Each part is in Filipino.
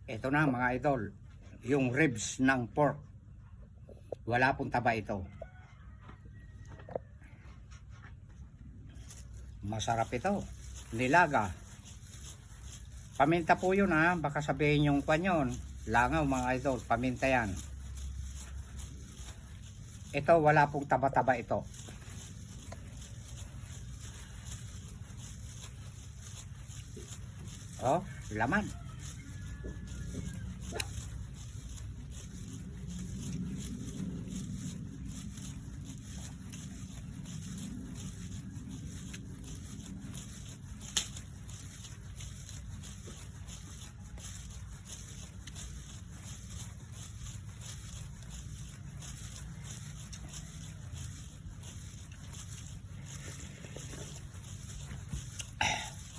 Ito na mga idol, yung ribs ng pork. Wala pong taba ito. Masarap ito. Nilaga. Paminta po yun ha. Baka sabihin yung kwan yun. Langaw mga idol. Paminta yan. Ito wala pong taba-taba ito. Oh, laman.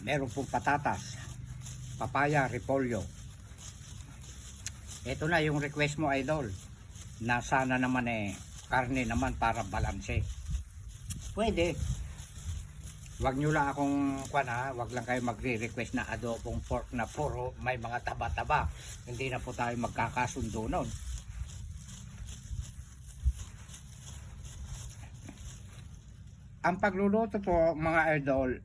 Meron pong patatas, papaya, repolyo. Ito na yung request mo idol, na sana naman karne naman para balanse. Pwede. Wag nyo lang akong wag lang kayo magre-request na adobong pork na puro may mga taba-taba. Hindi na po tayo magkakasundo nun. Ang pagluluto po mga idol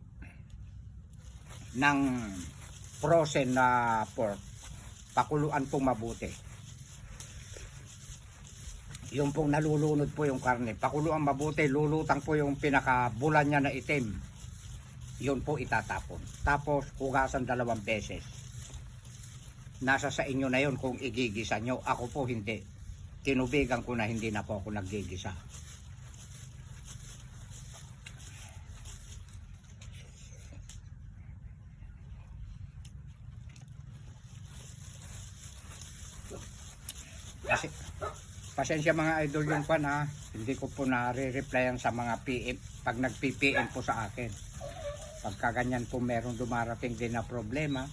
ng frozen na pork, pakuluan pong mabuti. Yung pong nalulunod po yung karne, pakuluan mabuti, lulutang po yung pinakabulan niya na itim. Yun po itatapon. Tapos hugasan 2 beses. Nasa sa inyo na yun kung igigisa nyo. Ako po hindi. Tinubigan ko na hindi na po ako naggigisa. Kasi, pasensya mga idol yung pan ha. Hindi ko po nare-replyan sa mga PM. Pag nag-PPM po sa akin. Pagka ganyan po meron dumarating din na problema.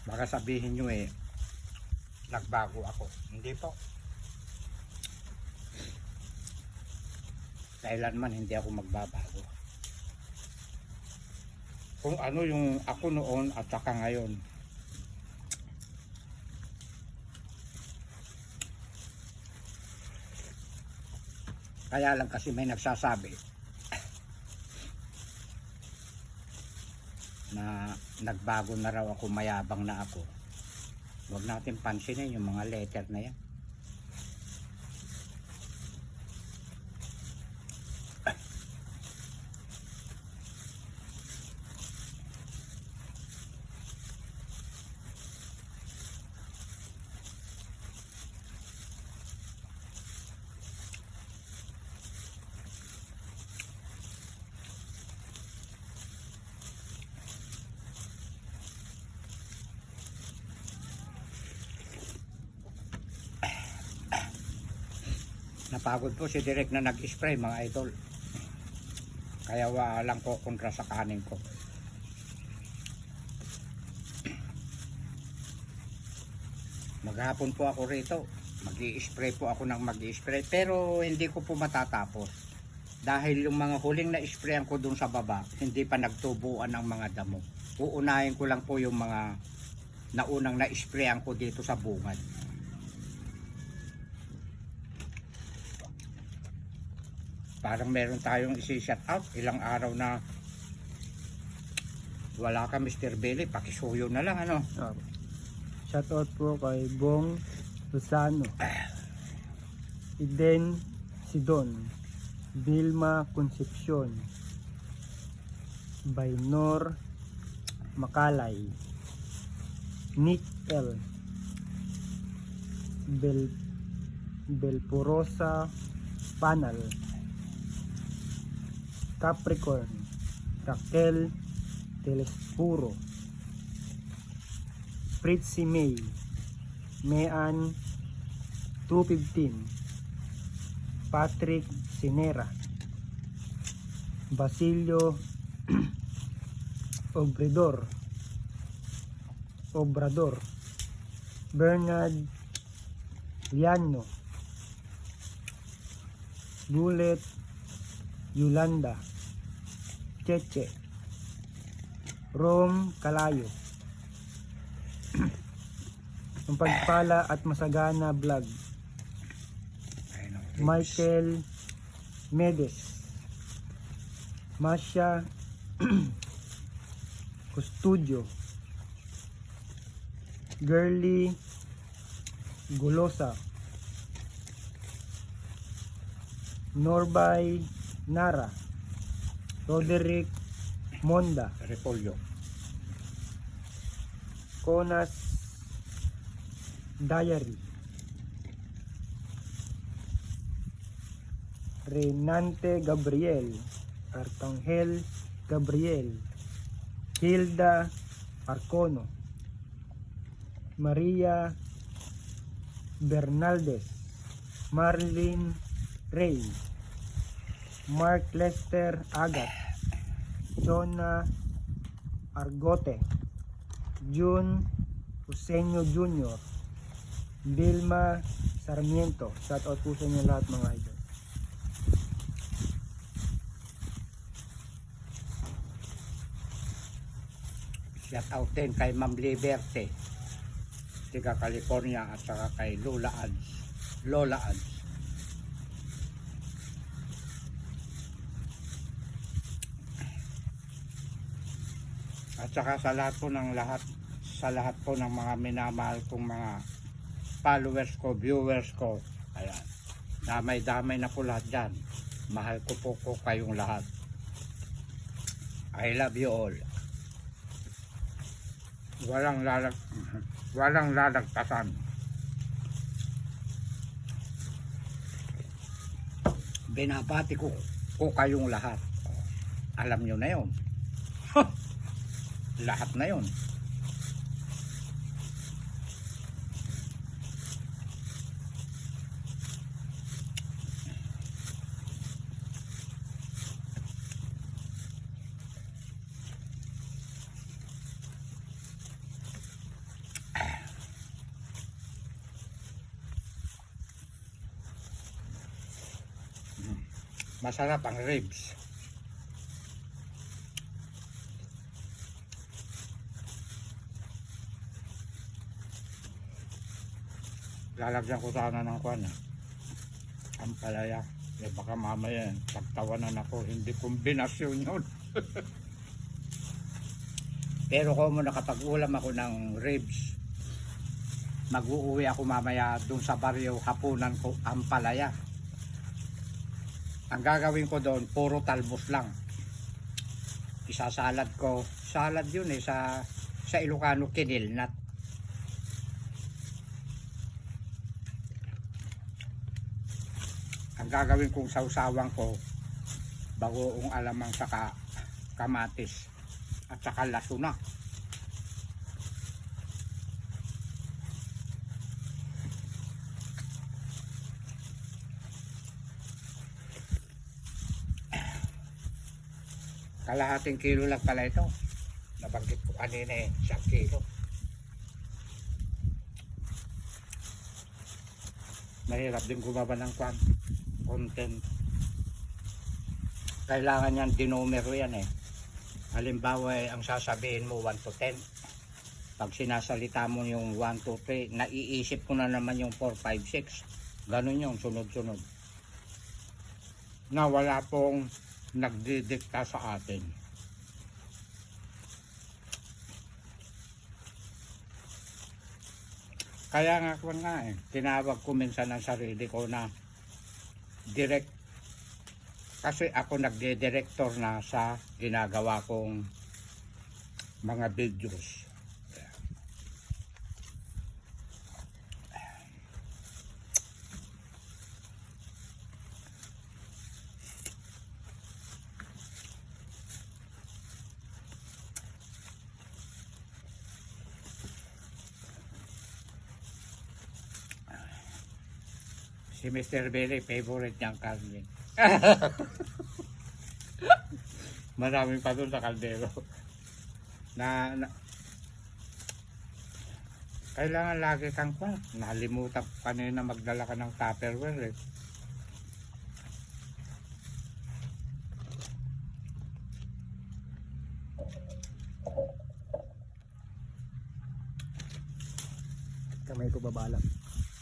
Baka sabihin nyo nagbago ako. Hindi po. Kailanman hindi ako magbabago. Kung ano yung ako noon at saka ngayon. Kaya lang kasi may nagsasabi na nagbago na raw ako, mayabang na ako. Huwag natin pansinin yung mga letter na yan. Napagod po si Direk na nag-spray mga idol. Kaya walang po kontra sa kanin ko. Maghapon po ako rito. Mag-i-spray po ako ng mag-i-spray. Pero hindi ko po matatapos. Dahil yung mga huling na-sprayan ko dun sa baba, hindi pa nagtubuan ng mga damo. Uunahin ko lang po yung mga naunang na-sprayan ko dito sa bungad. Parang meron tayong isi-shut out. Ilang araw na wala ka Mr. Billy. Pakisuyo na lang ano. Shout out po kay Bong Lozano, Eden Sidon, Vilma Concepcion, Baynor Makalay, Nick L, Belporosa Panal, Capricorn, Raquel Telespuro, Fritzy May, Mean 215, Patrick Sinera, Basilio Obrador, Bernard Liano, Bullet Yolanda, Cheche, Rom Kalayo. Ang pagpala at masagana vlog, Ayun, Michael Medes, Masha Custodio, Girly Gulosa, Norbay Nara, Roderick Monda, Repolyo. Conas Diary, Renante Gabriel, Artangel Gabriel, Hilda Arcono, Maria Bernaldez, Marlene Ray, Mark Lester Agat, Jonah Argote, June Usenyo Jr., Vilma Sarmiento. Shout out po sa inyo lahat mga idol. Shout out din kay Ma'am Liberte, tiga California, at saka kay Lola Ads. Lola Ads. At saka sa lahat po ng sa lahat po ng mga minamahal kong mga followers ko, viewers ko. Ayan. Damay-damay na po lahat dyan. Mahal ko po kayong lahat. I love you all. Walang lalagpasan. Binabati ko kayong lahat. Alam nyo na yun. Lahat na yun. Masarap ang ribs. Lalagyan ko sana ng kwan, ang palaya. Eh baka mamaya pagtawanan ako, hindi kombinasyon yun. Pero kung nakapag-ulam ako ng ribs, mag-uuwi ako mamaya dun sa baryo, hapunan ko ang palaya. Ang gagawin ko doon, puro talbos lang. Isasalad ko. Salad yun sa Ilocano, kinilnat. Ang gagawin kong sausawang ko, bagoong alamang saka kamatis at saka lasuna. Kalahating kilo lang pala ito. Nabanggit ko kanina 1 kilo. Mahirap din gumaba ng content. Kailangan yan dinumero yan Halimbawa ang sasabihin mo 1 to 10. Pag sinasalita mo yung 1 to 3, naiisip ko na naman yung 4, 5, 6. Ganun yung sunod-sunod. Na wala pong nagdidikta sa atin. Kaya nga ko tinawag ko minsan ang sarili ko na direct, kasi ako nagde-director na sa ginagawa kong mga videos. Si Mr. Billy, favorite niyang karne. Maraming pa doon sa kaldero. Kailangan lagi kang pa. Nalimutan ko kanina magdala ka ng Tupperware eh. Kamay ko babalak.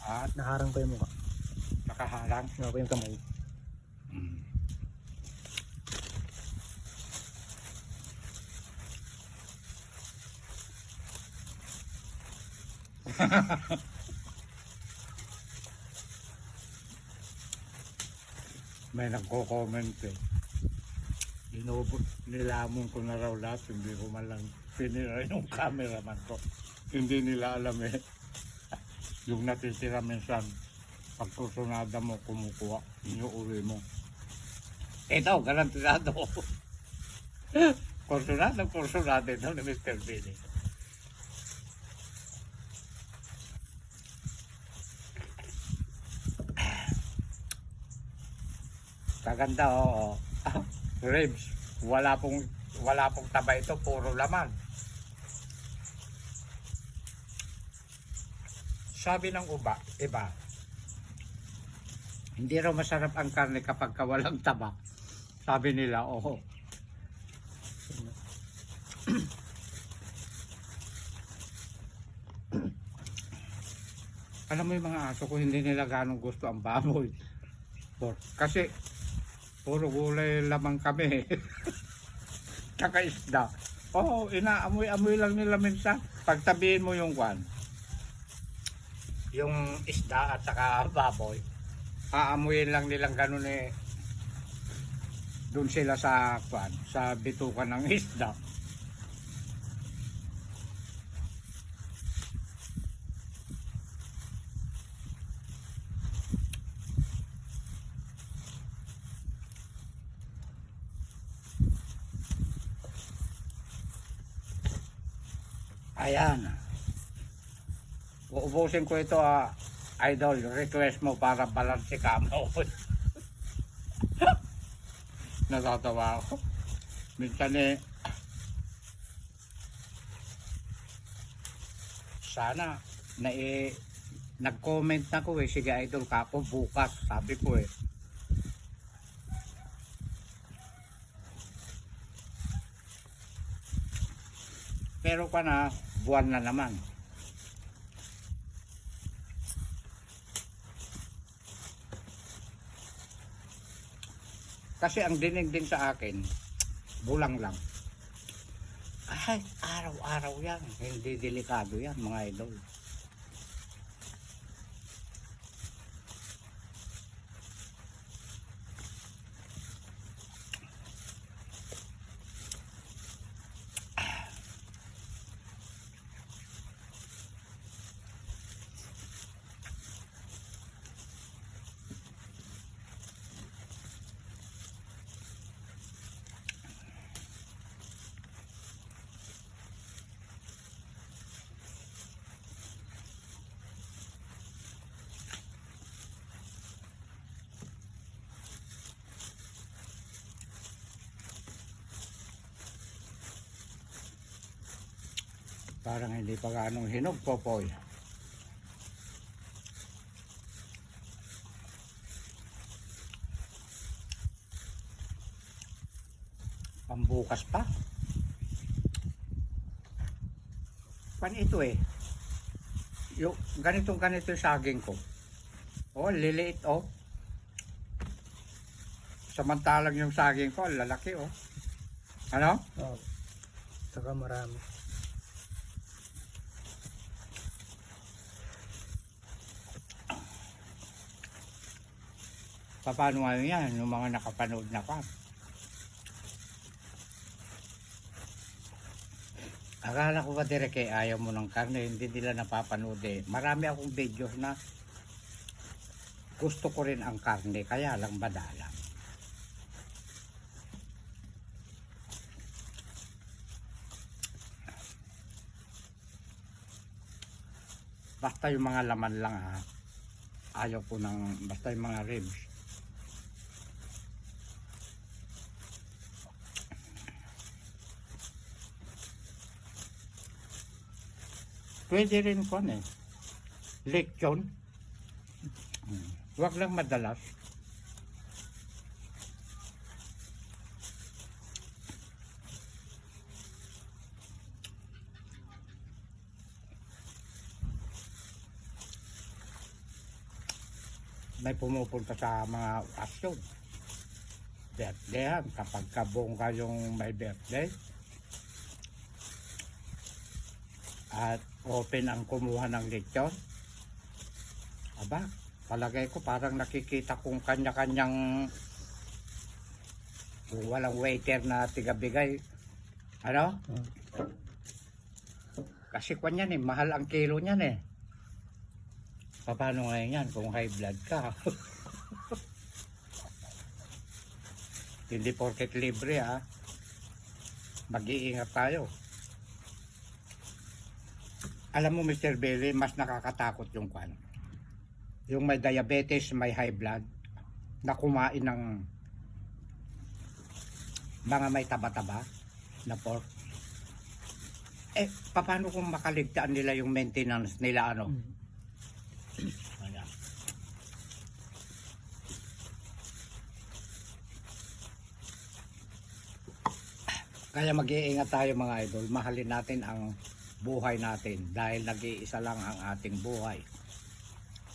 At Naharang ko yung mukha. nakaharang. Nga ko yung kamay. Mm. May nagko-comment eh. Nilamon ko na raw lahat, hindi ko man lang pinira yung cameraman ko. Hindi nila alam eh. Yung natitira minsan, pag kursunada mo, kumukuha, inuuwi mo. Ito, garantisado. Kursunada ito ni Mr. Billy. Kaganda, oo. Ribs, wala pong taba ito, puro laman. Sabi ng iba, hindi raw masarap ang karne kapag walang taba. Sabi nila, oo. Alam mo yung mga aso ko, hindi nila ganong gusto ang baboy. Kasi, puro gulay lamang kami. Tsaka isda. Oo, inaamoy-amoy lang nila minsan. Pagtabihin mo yung kwan, yung isda at saka baboy, aamuyin lang nilang ganun eh. Doon sila sa kwan, sa bitukan ng isda. Ayan. Uubusin ko ito idol. Request mo para balanse ka mo. Natatawa ako. Minsan eh, sana nag-comment na ko eh. Sige idol ka ako bukas. Sabi ko eh. Pero pa na, buwan na naman. Kasi ang dinig din sa akin, bulang lang. Ay, araw-araw yan. Hindi delikado yan, mga idol. Parang hindi pa ganong hinog, Popoy. Pambukas pa. Pan ito eh. Yung ganito yung saging ko. Oh, liliit oh. Samantalang yung saging ko, lalaki oh. Ano? Oo. Saka marami. Paano nga yan, yung mga nakapanood na pa. Akala ko ba direk eh, ayaw mo ng karne, hindi nila napapanood eh. Marami akong videos na gusto ko rin ang karne, kaya lang madalang. Basta yung mga laman lang ha. Ayaw ko ng, basta yung mga ribs. Pwede rin ko lechon. Huwag lang madalas. May pumupunta sa mga okasyon. Birthday kapag kabong kayong may birthday. At open ang kumuha ng lechon. Aba, palagay ko parang nakikita kong kanya-kanyang kung walang waiter na tigabigay. Ano? Kasi kwan yan mahal ang kilo niyan Paano ngayon yan kung high blood ka? Hindi porket libre mag-iingat tayo. Alam mo Mr. Belly, mas nakakatakot yung kwan. Yung may diabetes, may high blood, na kumain ng mga may taba-taba na pork. Paano kung makaligtaan nila yung maintenance nila Ayan. Kaya mag-iingat tayo mga idol. Mahalin natin ang buhay natin dahil nag-iisa lang ang ating buhay.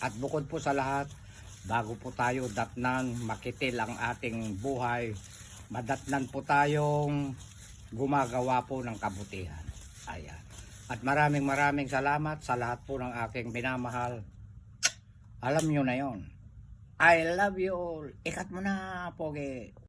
At bukod po sa lahat, bago po tayo datnan, makitil ang ating buhay, madatnan po tayong gumagawa po ng kabutihan. Ayan. At maraming salamat sa lahat po ng aking minamahal. Alam nyo na yon. I love you all. Ikat mo na, Pogi.